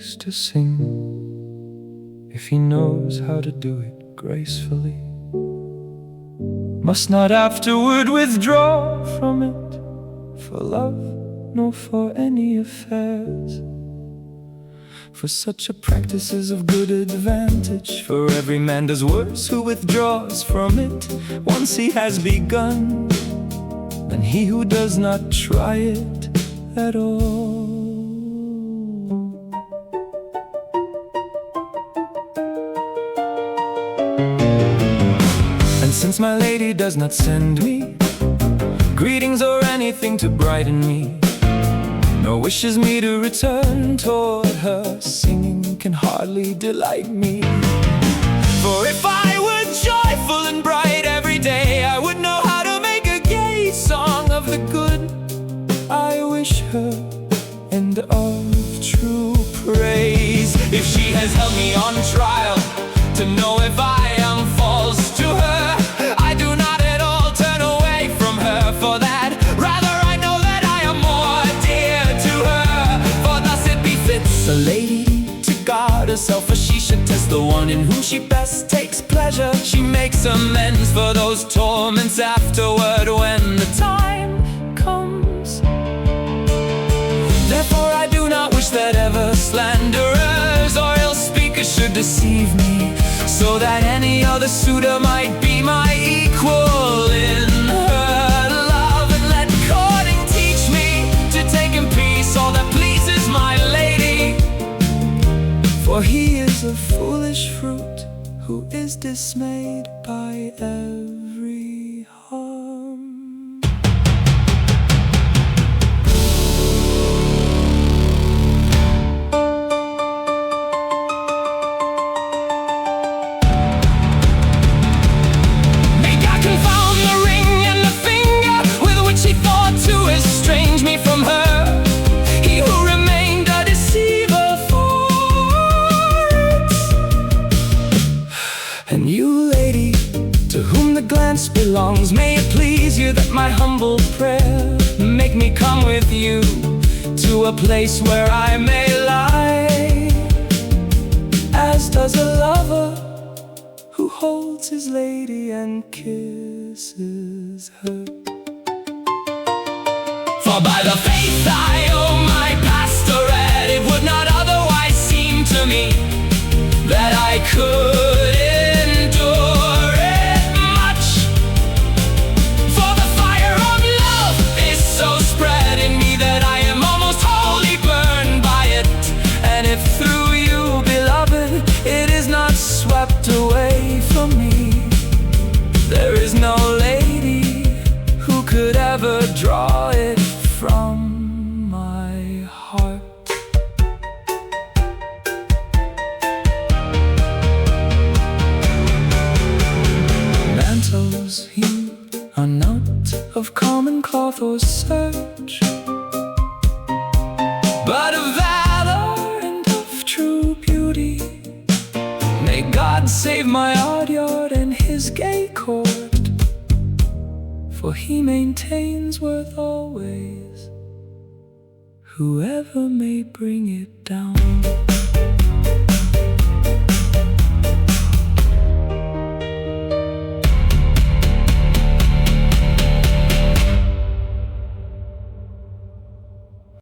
likes to sing, if he knows how to do it gracefully, must not afterward withdraw from it for love, nor for any affairs. For such a practice is of good advantage, for every man does worse who withdraws from it once he has begun, than he who does not try it at all. And since my lady does not send me greetings or anything to brighten me, nor wishes me to return toward her, singing can hardly delight me. For if I were joyful and bright every day, I would know how to make a gay song of the good I wish her, and of true praise. If she has held me on trial to know if I am false to her, I do not at all turn away from her for that. Rather I know that I am more dear to her, for thus it befits a lady to guard herself, for she should test the one in whom she best takes pleasure. She makes amends for those torments afterward when the time comes. Therefore I do not wish that ever slanderers or ill speakers should deceive me, so that any other suitor might be my equal in her love. And let courting teach me to take in peace all that pleases my lady, for he is a foolish fruit who is dismayed by every harm. Estrange me from her, he who remained a deceiver for it. And you, lady, to whom the glance belongs, may it please you that my humble prayer make me come with you to a place where I may lie, as does a lover who holds his lady and kisses her. For by the faith I owe my pastorate, it would not otherwise seem to me that I could endure it much. For the fire of love is so spread in me that I am almost wholly burned by it. And if through you, beloved, it is not swept away from me, there is no lady who could ever draw it from my heart. Mantles heaped are not of common cloth or serge, but of valor and of true beauty. May God save my art yard and his gay court, for he maintains worth always, whoever may bring it down.